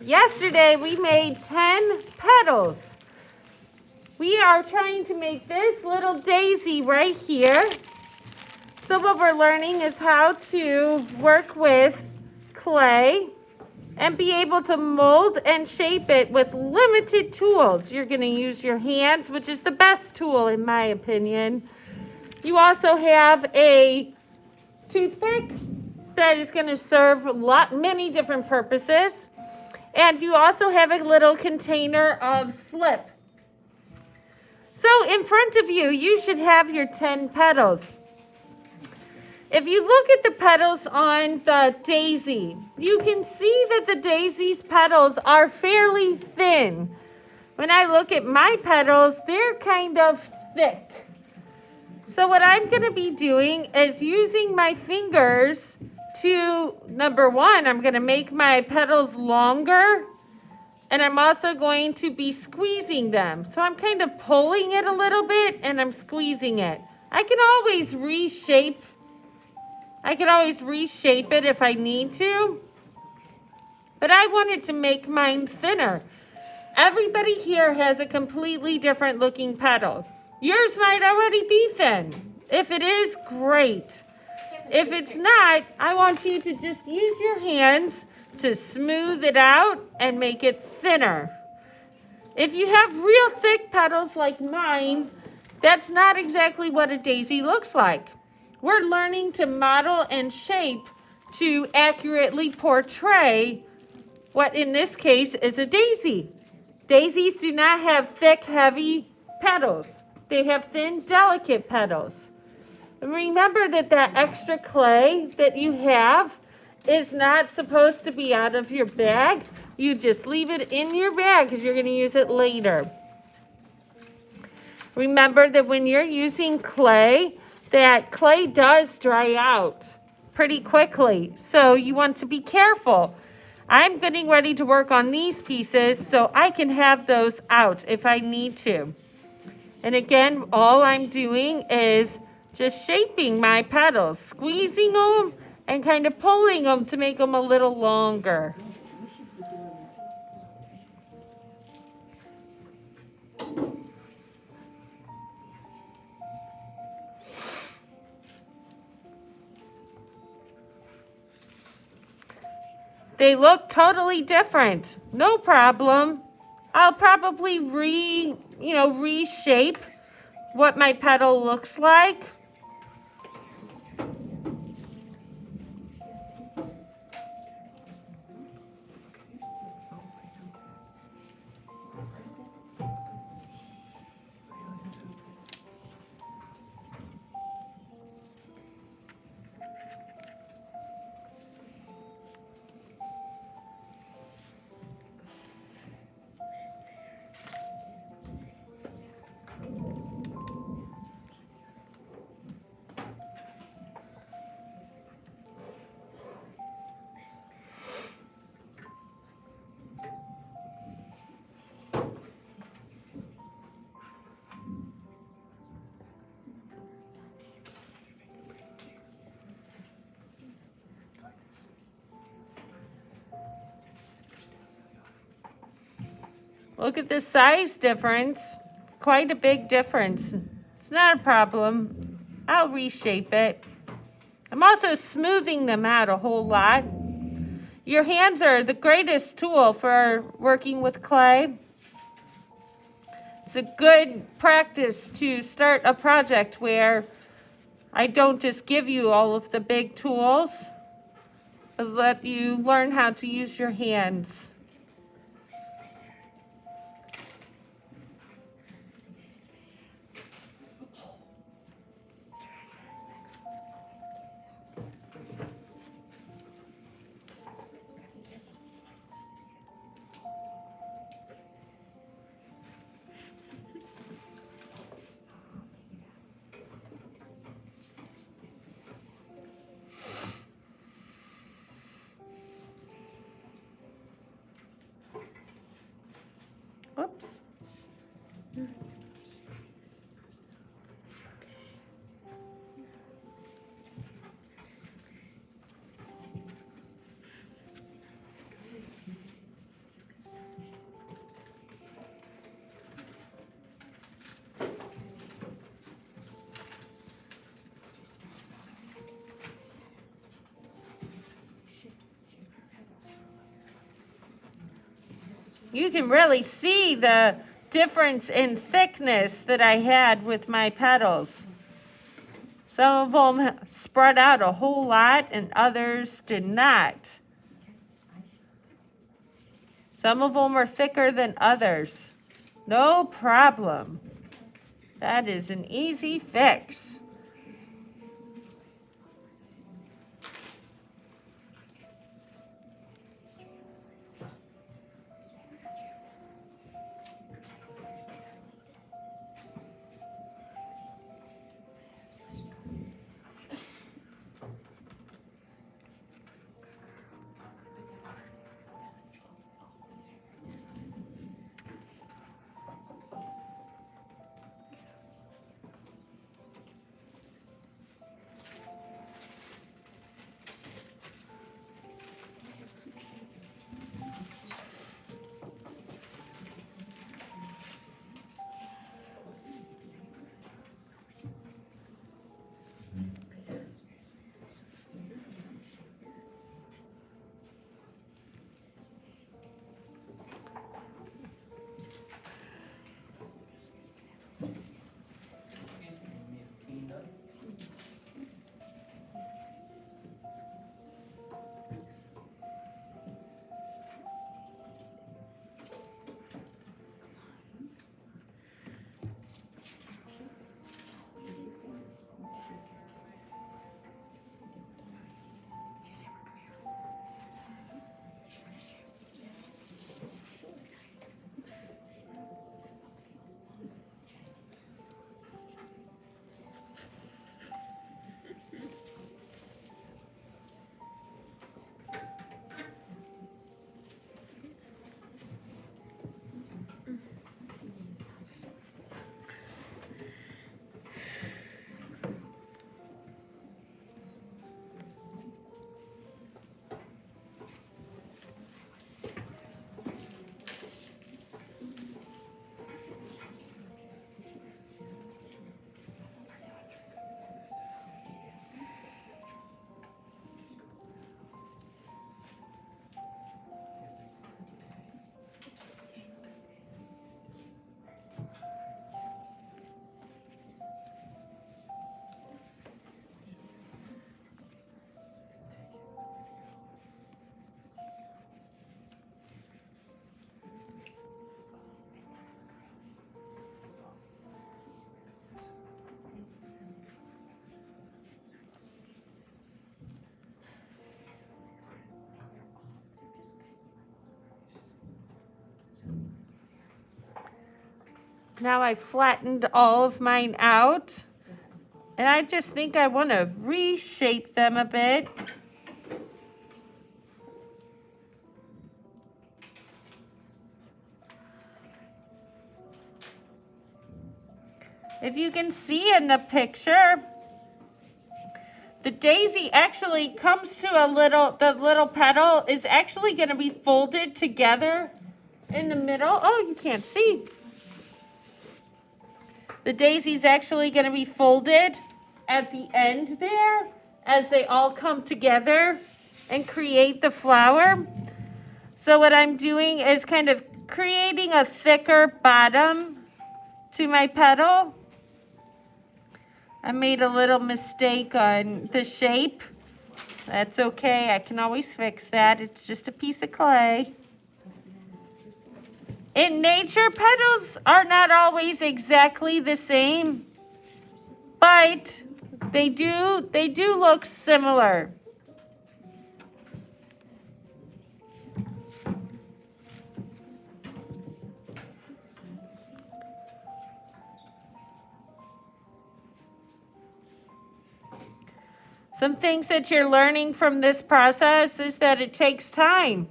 Yesterday we made 10 petals. We are trying to make this little daisy right here. So what we're learning is how to work with clay and be able to mold and shape it with limited tools. You're going to use your hands, which is the best tool in my opinion. You also have a toothpick that is going to serve many different purposes. And you also have a little container of slip. So in front of you, you should have your 10 petals. If you look at the petals on the daisy, you can see that the daisy's petals are fairly thin. When I look at my petals, they're kind of thick. So what I'm going to be doing is using my fingers to, number one, I'm going to make my petals longer, and I'm also going to be squeezing them. So I'm kind of pulling it a little bit and I'm squeezing it. I can always reshape it if I need to, but I wanted to make mine thinner. Everybody here has a completely different looking petal. Yours might already be thin. If it is, great. If it's not, I want you to just use your hands to smooth it out and make it thinner. If you have real thick petals like mine, that's not exactly what a daisy looks like. We're learning to model and shape to accurately portray what in this case is a daisy. Daisies do not have thick, heavy petals. They have thin, delicate petals. Remember that extra clay that you have is not supposed to be out of your bag. You just leave it in your bag because you're going to use it later. Remember that when you're using clay, that clay does dry out pretty quickly. So you want to be careful. I'm getting ready to work on these pieces so I can have those out if I need to. And again, all I'm doing is just shaping my petals, squeezing them and kind of pulling them to make them a little longer. They look totally different. No problem. I'll probably reshape what my petal looks like. Look at the size difference. Quite a big difference. It's not a problem. I'll reshape it. I'm also smoothing them out a whole lot. Your hands are the greatest tool for working with clay. It's a good practice to start a project where I don't just give you all of the big tools, but let you learn how to use your hands. You can really see the difference in thickness that I had with my petals. Some of them spread out a whole lot and others did not. Some of them are thicker than others. No problem. That is an easy fix. Now I've flattened all of mine out, and I just think I want to reshape them a bit. If you can see in the picture, the daisy actually comes to the little petal is actually going to be folded together in the middle. Oh, you can't see. The daisy's actually going to be folded at the end there as they all come together and create the flower. So what I'm doing is kind of creating a thicker bottom to my petal. I made a little mistake on the shape. That's okay, I can always fix that. It's just a piece of clay. In nature, petals are not always exactly the same, but they do look similar. Some things that you're learning from this process is that it takes time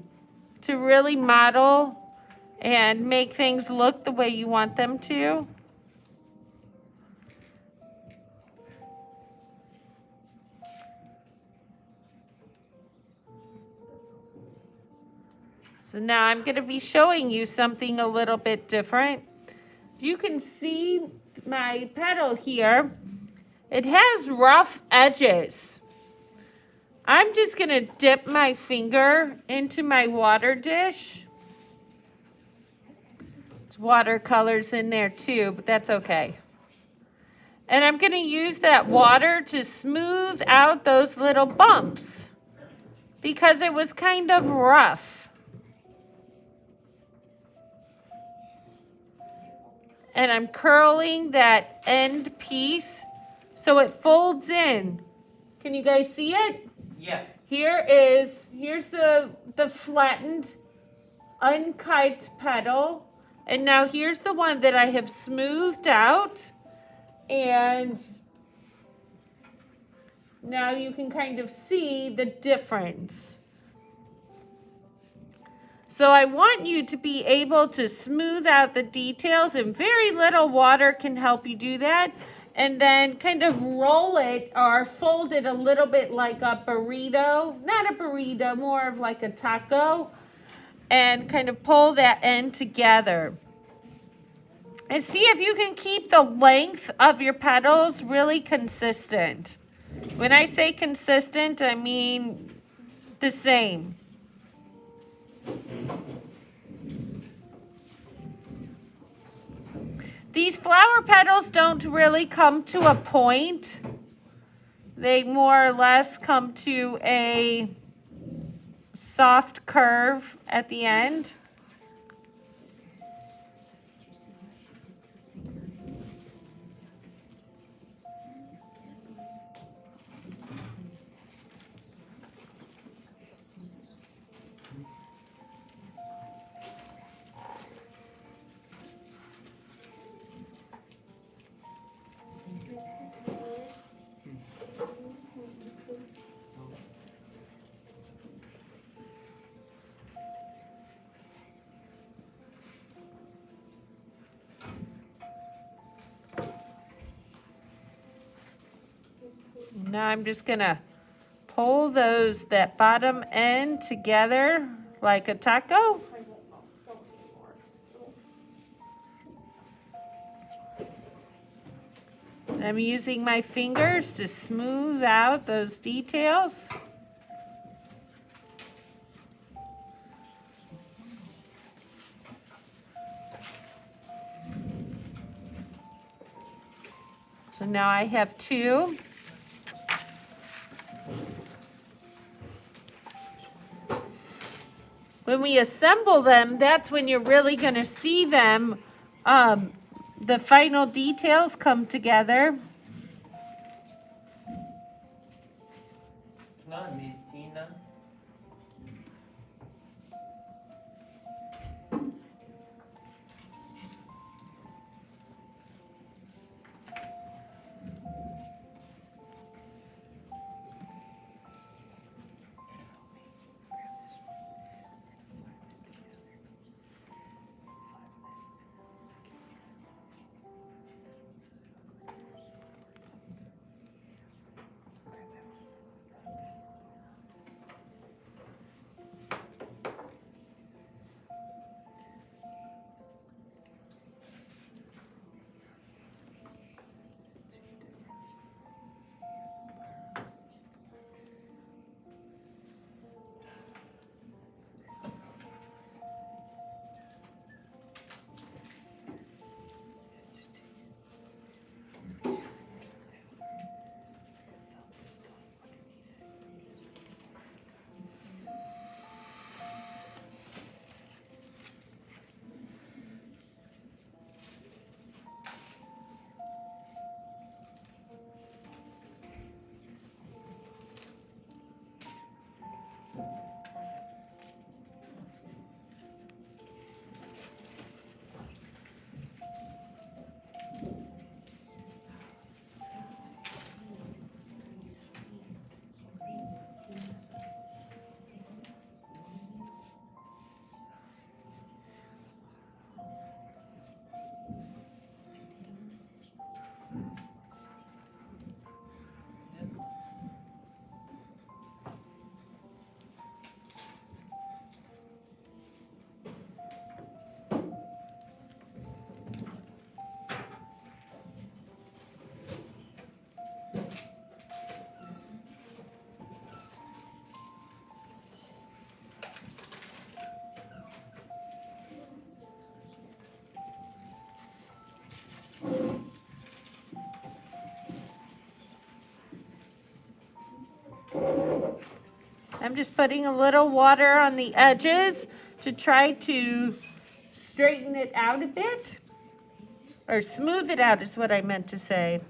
to really model and make things look the way you want them to. So now I'm going to be showing you something a little bit different. You can see my petal here. It has rough edges. I'm just going to dip my finger into my water dish. watercolors in there too, but that's okay. And I'm going to use that water to smooth out those little bumps because it was kind of rough. And I'm curling that end piece so it folds in. Can you guys see it? Yes. Here's the flattened, uncut petal. And now here's the one that I have smoothed out. And now you can kind of see the difference. So I want you to be able to smooth out the details, and very little water can help you do that. And then kind of roll it or fold it a little bit like a burrito. Not a burrito, more of like a taco. And kind of pull that end together. And see if you can keep the length of your petals really consistent. When I say consistent, I mean the same. These flower petals don't really come to a point. They more or less come to a soft curve at the end. Now I'm just gonna pull that bottom end together like a taco. I'm using my fingers to smooth out those details. So now I have two. When we assemble them, that's when you're really going to see them, the final details come together. Not Miss Tina. I'm just putting a little water on the edges to try to straighten it out a bit. Or smooth it out is what I meant to say.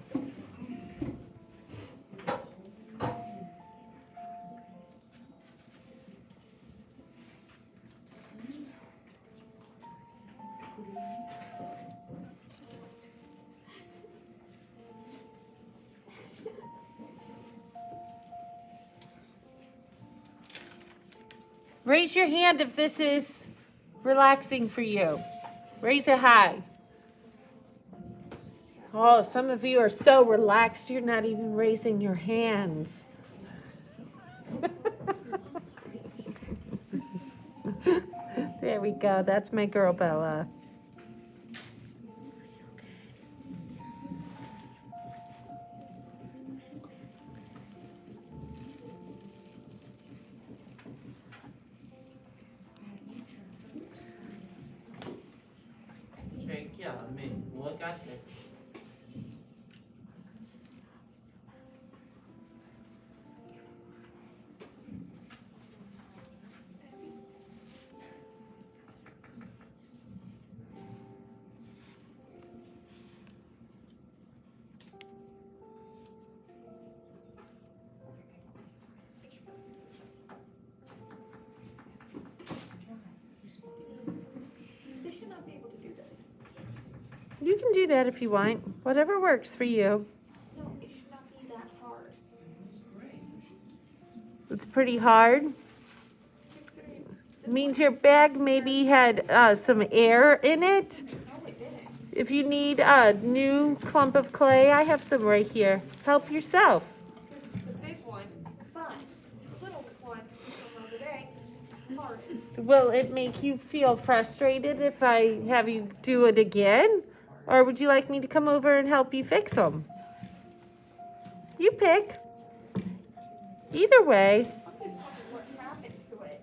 Raise your hand if this is relaxing for you. Raise it high. Oh, some of you are so relaxed, you're not even raising your hands. There we go. That's my girl, Bella. You can do that if you want. Whatever works for you. No, it should not be that hard. It's pretty hard. It means your bag maybe had some air in it. No, it didn't. If you need a new clump of clay, I have some right here. Help yourself. The big one is fine. The little one from the other day is hardest. Will it make you feel frustrated if I have you do it again? Or would you like me to come over and help you fix them? You pick. Either way. I'm just wondering what happened to it.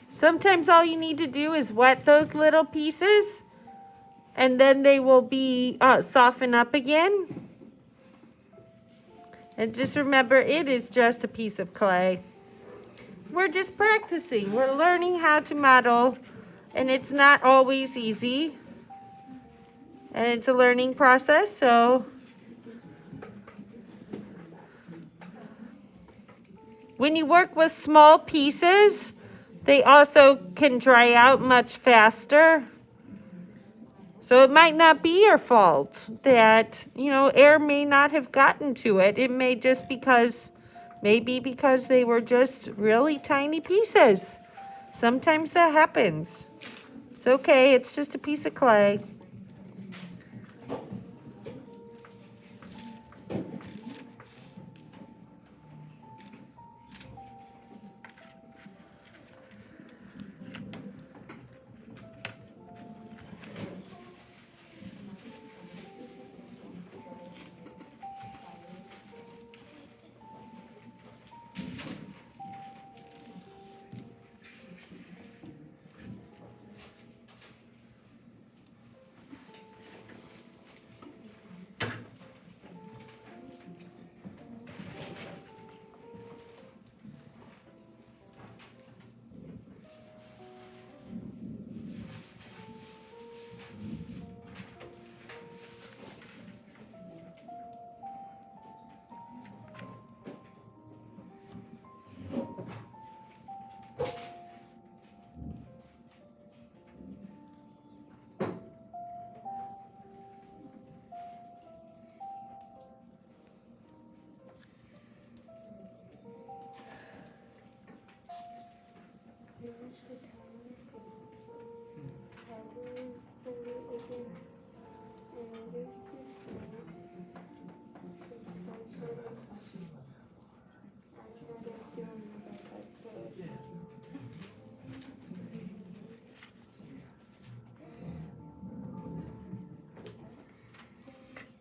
Sometimes all you need to do is wet those little pieces and then they will be soften up again. And just remember, it is just a piece of clay. We're just practicing. We're learning how to model, and it's not always easy. And it's a learning process, so when you work with small pieces, they also can dry out much faster. So it might not be your fault that, air may not have gotten to it. It may just maybe because they were just really tiny pieces. Sometimes that happens. It's okay, it's just a piece of clay.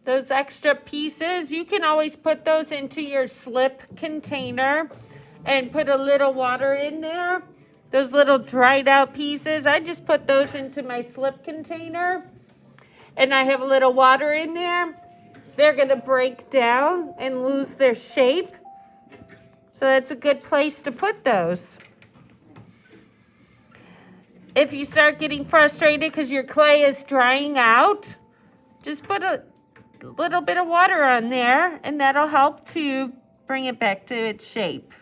Those extra pieces, you can always put those into your slip container and put a little water in there. Those little dried out pieces, I just put those into my slip container. and I have a little water in there, they're going to break down and lose their shape. So that's a good place to put those. If you start getting frustrated because your clay is drying out, just put a little bit of water on there, and that'll help to bring it back to its shape.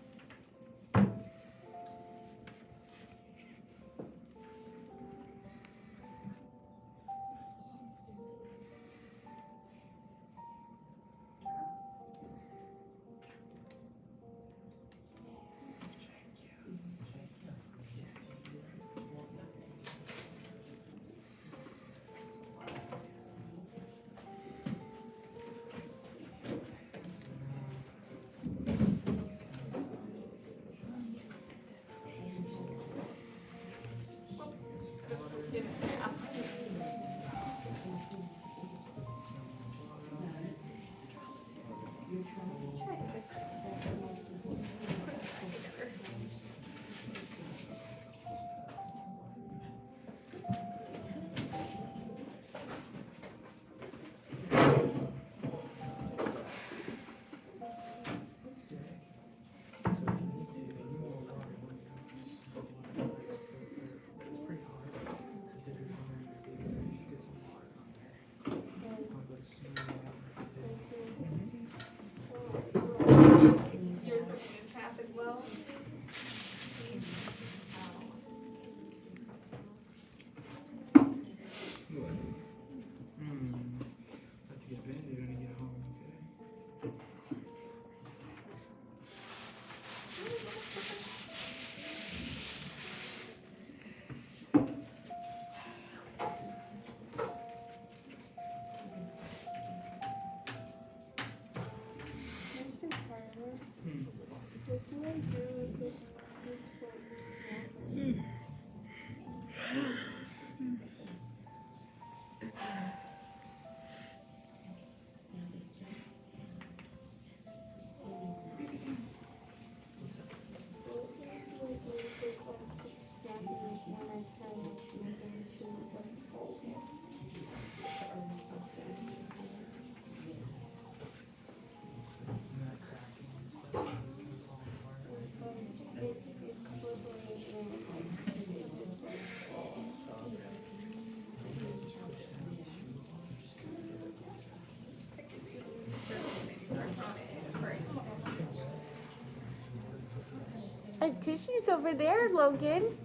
Tissues over there, Logan.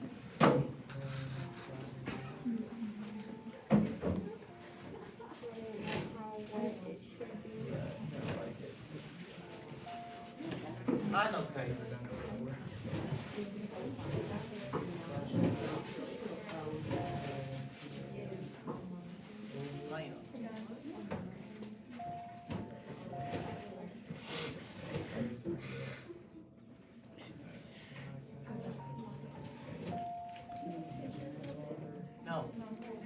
I know paper. No. Okay.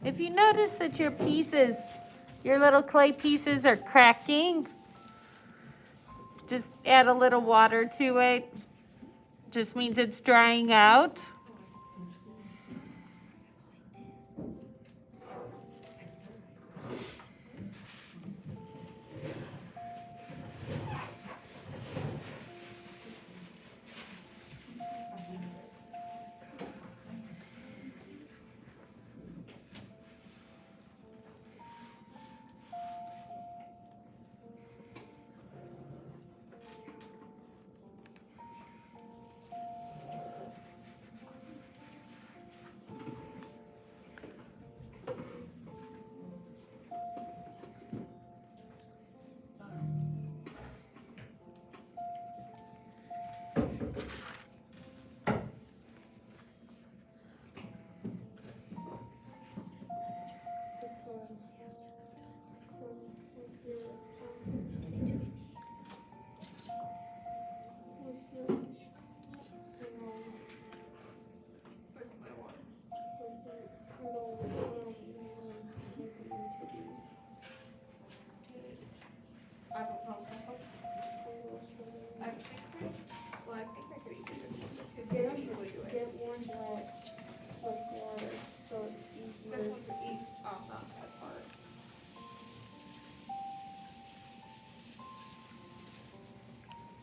If you notice that your pieces, your little clay pieces are cracking, just add a little water to it. Just means it's drying out. I don't know. I think, well, I think I could eat it. Because Get, I usually do it. get one that with water, so it's This easier. one to eat off that part.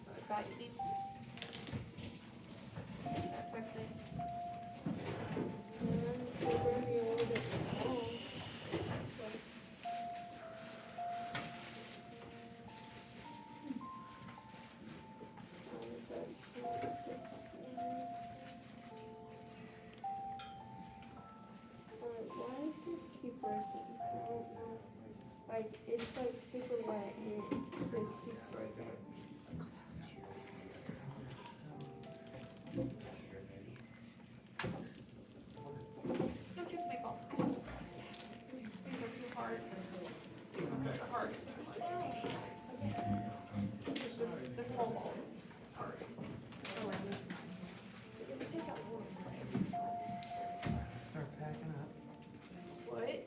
So I thought you need that quickly. And then they're gonna be a little bit long. Why does this keep breaking? I don't know. Like, it's like super wet and it just keeps breaking. Don't you make all. These are too hard. These ones are hard. This whole ball is hard. Start packing up. What?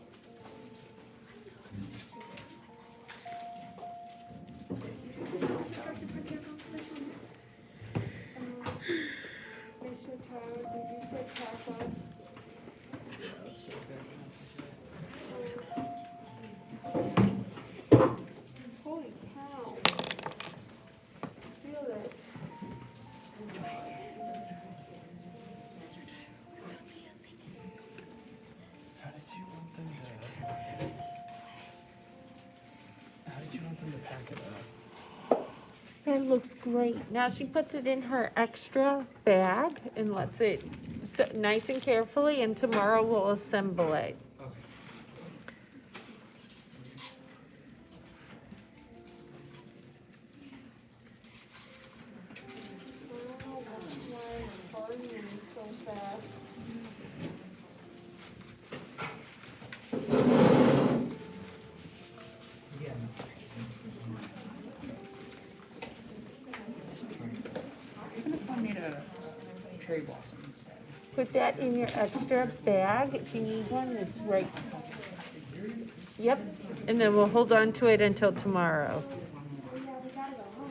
Mr. Tyler, did you say taco? Holy cow. Feel this. How did you want them to? How did you want them to pack it up? It looks great. Now she puts it in her extra bag and lets it sit nice and carefully, and tomorrow we'll assemble it. Okay. I don't know why it's hardening so fast. Yeah. Even if I made a cherry blossom instead. Put that in your extra bag if you need one. It's right. Yep. And then we'll hold on to it until tomorrow. Oh yeah, we gotta go home.